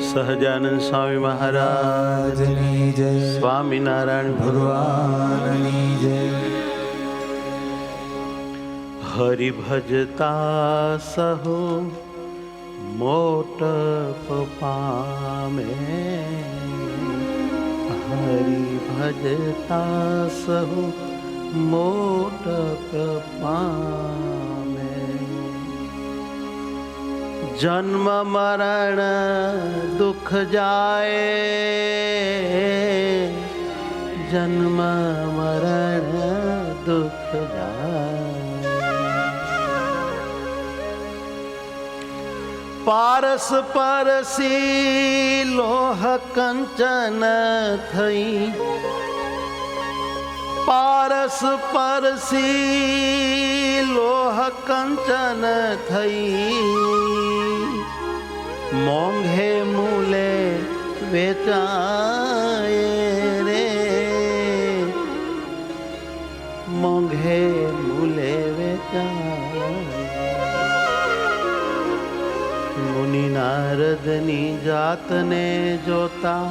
સહજાનંદ સ્વામી મહારાજની જય, સ્વામિનારાયણ ભગવાનની જય. હરિ ભજતા સહુ મોટપ પામે, હરિ ભજતા સહુ મોટપ પામે. જન્મ મરણ દુઃખ જાય, જન્મ મરણ દુઃખ જાય. પારસ પરસી લોહ કંચન થઈ, પારસ પરસી લોહ કંચન થઈ. મોંઘે મૂલે વેચાય રે, મોંઘે મૂલે વેચાય. મુનિ નારદની જાતને જોતા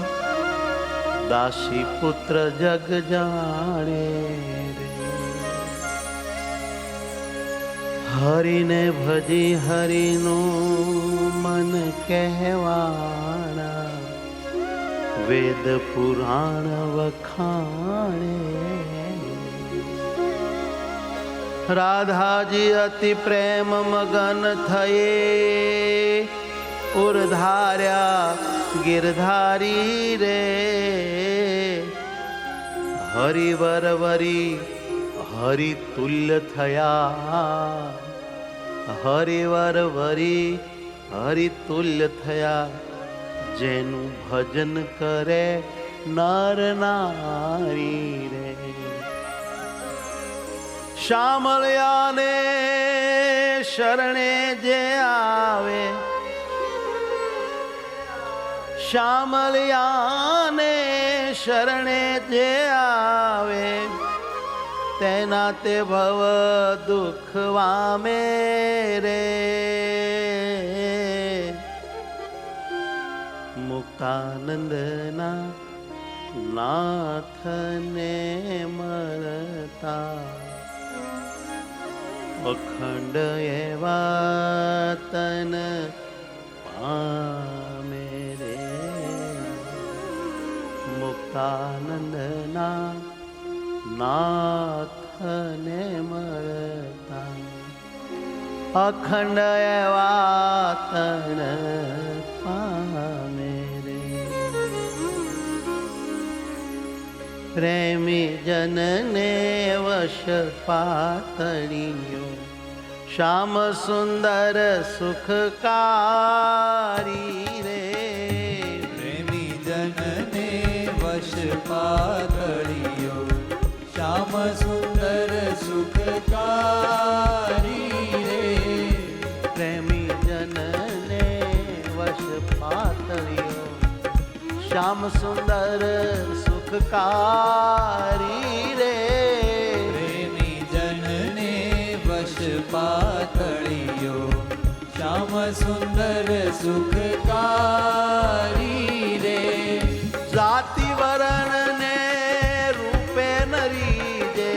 દાસી પુત્ર જગ જાણે રે. હરિને ભજી હરિનું મન કહેવાણા, વેદ પુરાણ વખાણે. રાધાજી અતિ પ્રેમ મગન થયે, ઉર્ધાર્યા ગિરધારી રે. હરિવરવરી હરિતુલ્ય થયા, હરિવરવરી હરિતુલ્ય થયા. જેનું ભજન કરે નર નારી રે. શામળિયાને શરણે જે આવે, શામળિયાને શરણે જે આવે, તેના તે ભવ દુઃખ વામે રે. મુક્તાનંદના નાથને મળતા, અખંડ એવા તન પામે રે. મુક્તાનંદના નાથને મળતા, અખંડ એવા તન પામે રે. પ્રેમી જનને વશ પાતળિયો, શ્યામ સુંદર સુખકારી રે. પ્રેમી જનને વશ પાતળિયો, શ્યામ સુંદર સુખકારી રે. પ્રેમી જનને વશ પાતળિયો, શ્યામ સુંદર સુખકારી રે. પ્રેમી જનને વશ પાતળિયો, શ્યામ સુંદર સુખકારી રે. જાતિ વરણ ને રૂપે નરી જે,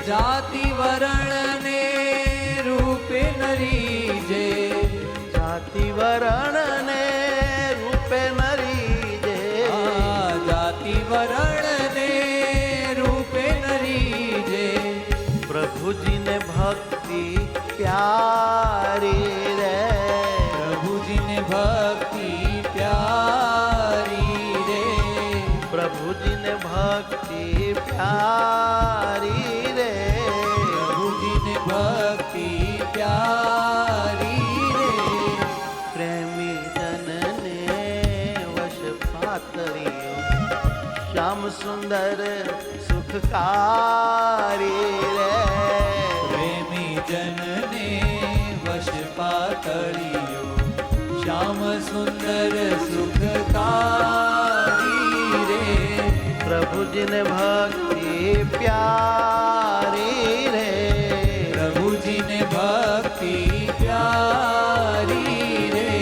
જાતિ વરણ ને રૂપે નરી જે. જાતિ વરણ ને રૂપે નરી જે. જાતિ વરણ ને રૂપે નરી જે. પ્રભુજીને ભક્તિ પ્યારી રે. પ્રભુજીને ભક્તિ પ્યારી રે. પ્રભુજીને ભક્તિ પ્યારી રે. પ્રભુજીને ભક્તિ પ્યારી રે. પ્રેમી જનને વશ પાતળિયો, શ્યામ સુંદર સુખકારી રે. પ્રેમી જનને વશ પાતળિયો, શ્યામ સુંદર સુખકારી રે. પ્રભુજીને ભક્તિ પ્યારી રે. પ્રભુજીને ભક્તિ પ્યારી રે.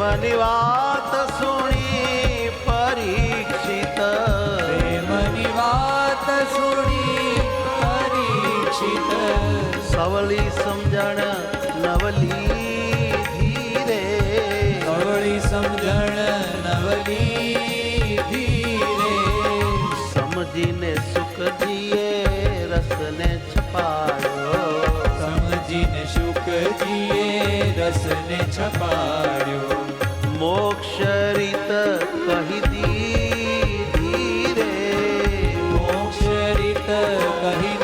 પ્રેમની વાત સુણી પરીક્ષિત, પ્રેમની વાત સુણી પરીક્ષિત, સવલી સમજણ નવલી ધીરે, અવળી સમજણ નવલી ધીરે, સમજીને સુખજીએ રસને છપાયો, સમજીને શુકજીએ રસને છપાડ્યો, મોક્ષ રીત કહી ધીરે, મોક્ષ રીત કહી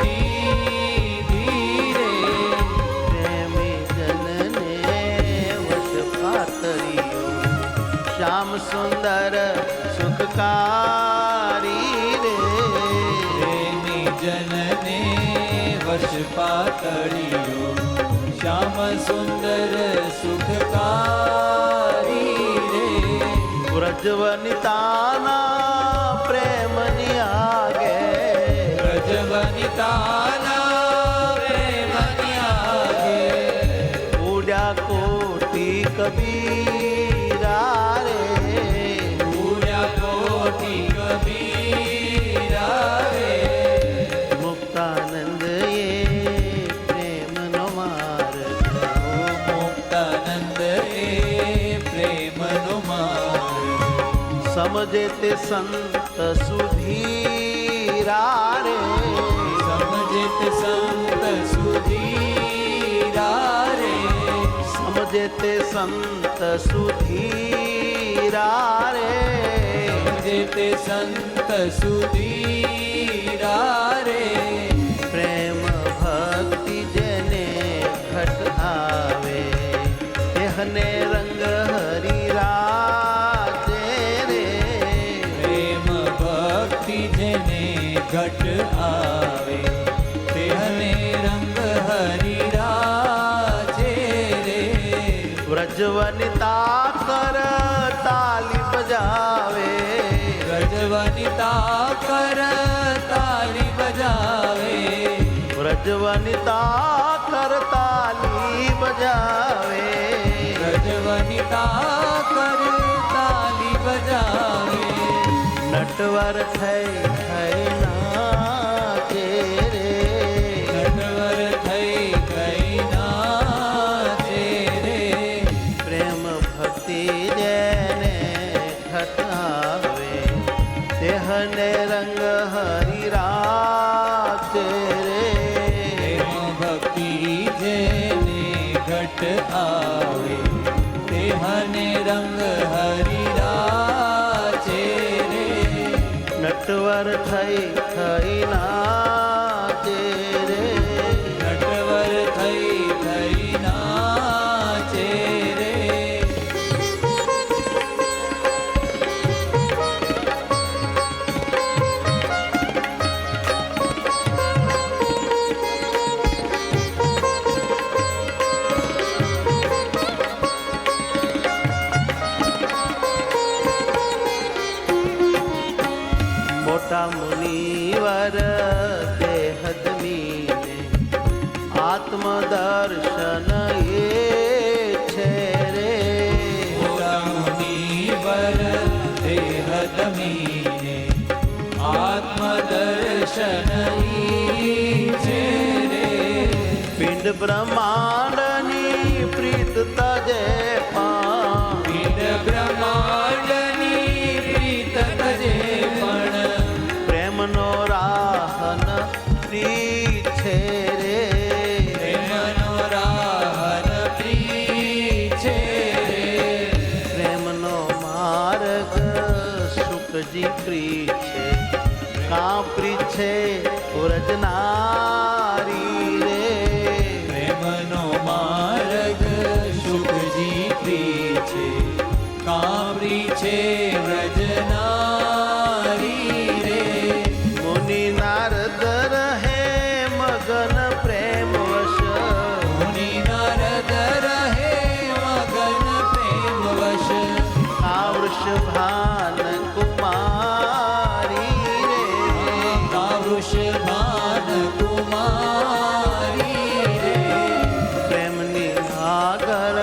ધીરે, પ્રેમી જનને વશ પાતરીયો, શ્યામ સુંદર સુખકારી રે, પ્રેમી જનને વશ પાતળિયો, શ્યામ સુંદર સુખકારી રે, વ્રજવનિતાના પ્રેમની આગે, વ્રજવનિતાના પ્રેમની આગે, ઉડ્યા કોટી કબીરા રે, પૂર્યા કોટી કબીરા રે, મુક્તાનંદ એ પ્રેમનો માર્ગ, મુક્તાનંદ એ પ્રેમનો માર્ગ, સમજે તે સંત સુધીરા રે, સમજે તે સંત સુધીરા રે, સમજે તે સંત સુધીરા રે, સમજે તે સંત સુધીરા રે, પ્રેમ ભક્તિ જેને ઘટ આવે, તેહને રંગ હરી રાજે રે, પ્રેમ ભક્તિ જેને ઘટ આવે, તેહને રંગ હરી રાજે રે, વ્રજવનિતા કર તાલી બજાવે, વ્રજવનિતા કર તાલી બજાવે, વ્રજવનિતા કર તાલી બજાવે, વ્રજવનિતા કર તાલી બજાવે, નટવર થઈ નાચે રે, નટવર થઈ ગઈ નાચે રે, પ્રેમ ભક્તિ જેને ઘટ આવે, તેહને રંગ હરી રાજે રે, પ્રેમ ભક્તિ જેને ઘટ આવે, તેહને રંગ હરી રાજે રે, નટવર થઈ નાચે રે, નટવર થઈ નાચે રે, મોટા મુનિવર દેહદમીને આત્મદર્શન એ છે રે, મોટા મુનિવર દેહ દમીને આત્મદર્શન ઈ છે રે, પિંડ બ્રહ્માંડની પ્રીત તજે પા, પિંડ બ્રહ્માંડની પ્રીત તજે પણ, પ્રેમનો રાહન પ્રીત છે રે, પ્રેમનો રાહન પ્રીત છે રે, પ્રેમનો માર્ગ સુખજી પ્રીત છે, કા પ્રીત છે વ્રજનારી રે, પ્રેમનો માર્ગ સુખજી પ્રિય છે, કામરી છે વ્રજનારી રે, મુનિ નારદ રહે મગન પ્રેમ વશ, મુનિ નારદ રહે મગન પ્રેમ વશ, આ વૃષભાન કુમારી રે, આ વૃષભાન કુમારી રે, પ્રેમની આગળ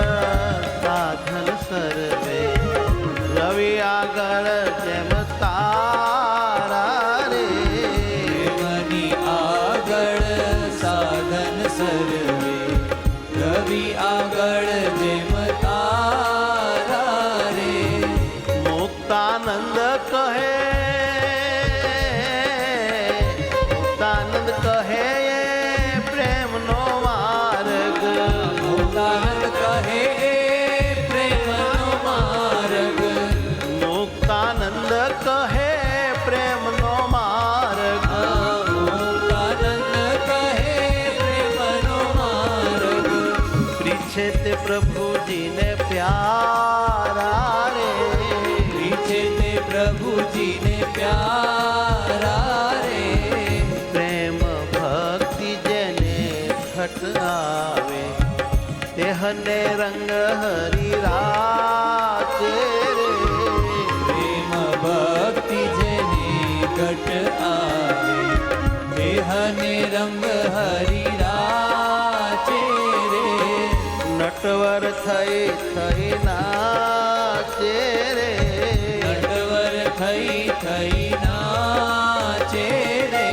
સાધન સર્વે, હરિ રાચે રે પ્રેમ ભક્તિ જેની ઘટ આવે દેહને રંગ હરિ રાચે રે નટવર થઈ નાચે રે નટવર થઈ નાચે રે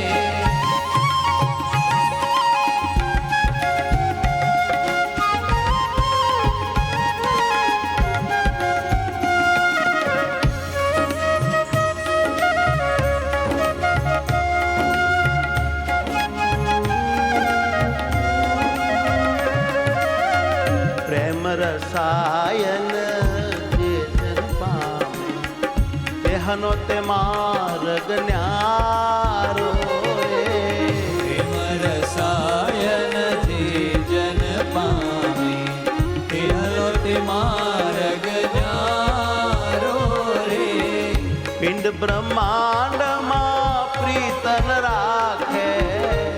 પ્રેમ રસાયન જે જન પામે તેહનો તે માર્ગ ન્યારો રે પ્રેમ રસાયન જે જન પામે તેહનો તે માર્ગ ન્યારો રે પિંડ બ્રહ્માંડમાં પ્રીતન રાખે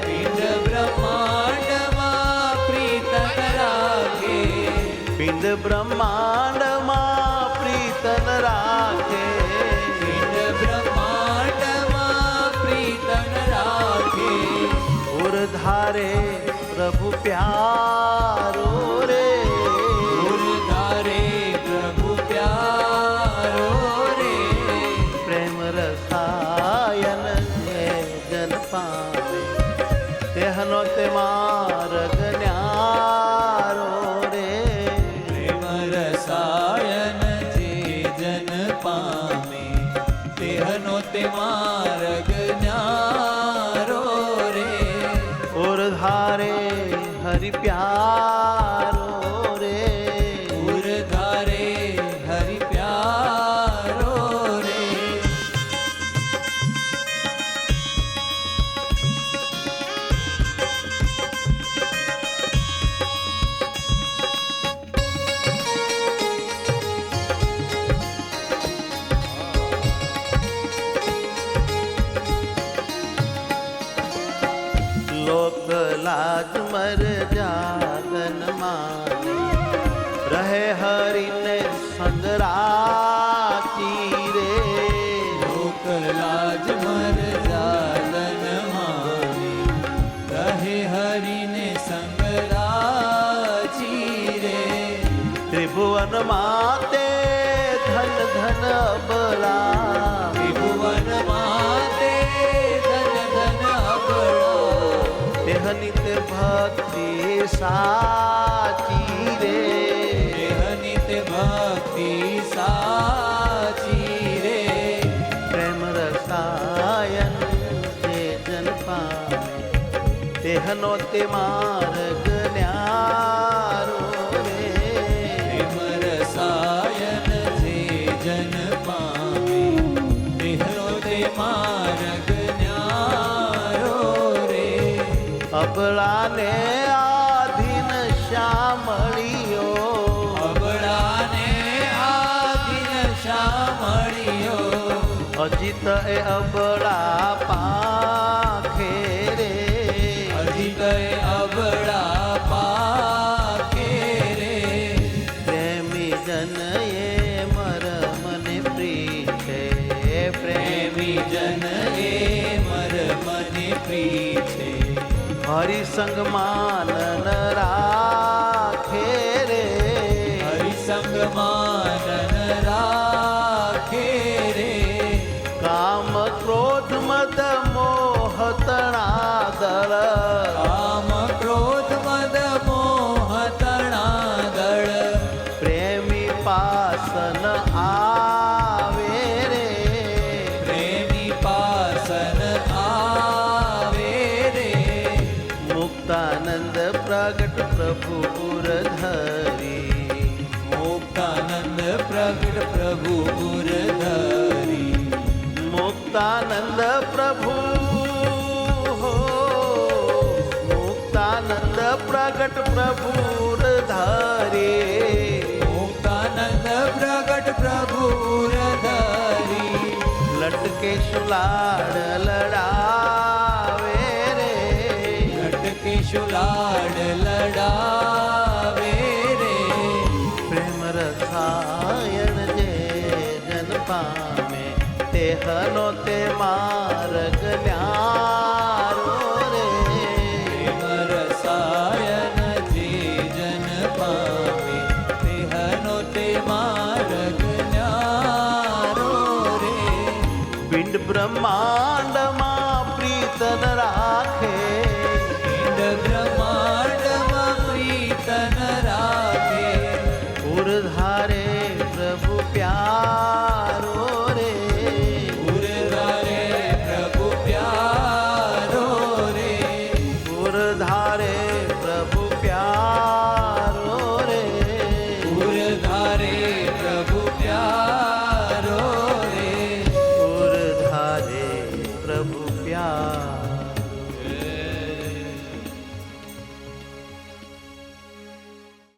પિંડ બ્રહ્માંડમાં પ્રીતન રાખે પિંડ બ્રહ્માંડમાં પ્રીતન રાખે પિંડ બ્રહ્માંડમાં પ્રીતન રાખે ઉરધારે પ્રભુ પ્યારો રે ઉરધારે પ્રભુ પ્યારો રે પ્રેમ રસાયન જે જન પામે તેહનો તે માર્ગ ન્યારો રે પ્રેમ રસાયન જે જન પામે તેહનો તે માર્ગ ન્યારો રે ઉરધારે હરિ પ્યારો રે ઉરધારે હરિ પ્યારો રે લોક લાજ મર જાગન માને રહે હરિને સંગ રાચી રે લોક લાજ મર જાલન માને રહે હરિને સંગ રાચી રે ત્રિભુવન માતે ધન ધન અબલા ત્રિભુવન માતે ધન ધન અબળા દેહનિત ભક્તિ સાચી રે દેહનિત ભક્તિ સાચી રે પ્રેમ રસાયન જે જન પામે તેહનો તે માર્ગ ન્યારો રે પ્રેમ રસાયન જે જન પામે દેહનો તે માર્ગ ન્યારો રે અબળાને આધીન શ્યામળીઓ અબળાને આધીન શામળિયો અજિત એ અબળા પાખે રે અધિકય અબળા પાકે રે પ્રેમી જન એ મરમને પ્રીછે પ્રેમી જન એ મર મને પ્રીછે હરિસંગ માનન રાખે રે હરિસંગ માનન રાખે રે કામ ક્રોધ મદ મોહ તણા દળ કામ ક્રોધ મદ મોહ તણા દળ પ્રેમી પાસન આવે રે પ્રેમી પાસન આવે રે મુક્તાનંદ પ્રગટ પ્રભુ પુર ધરી મુક્તાનંદ પ્રગટ પ્રભુ પુર ધરી મુક્તાનંદ પ્રભુ હો મુક્તાનંદ પ્રગટ પ્રભુ ધરી મુક્તાનંદ પ્રગટ પ્રભુ પુર ધરી લટકે શુલાડ લડાવે રે લટકે શુલાડ લડાવે રે રસાયણ જે જન પામે તેહનો તે માર્ગ ન્યારો રે પ્રેમ રસાયન જે જન પામે તેહનો તે માર્ગ ન્યારો રે પિંડ બ્રહ્માંડ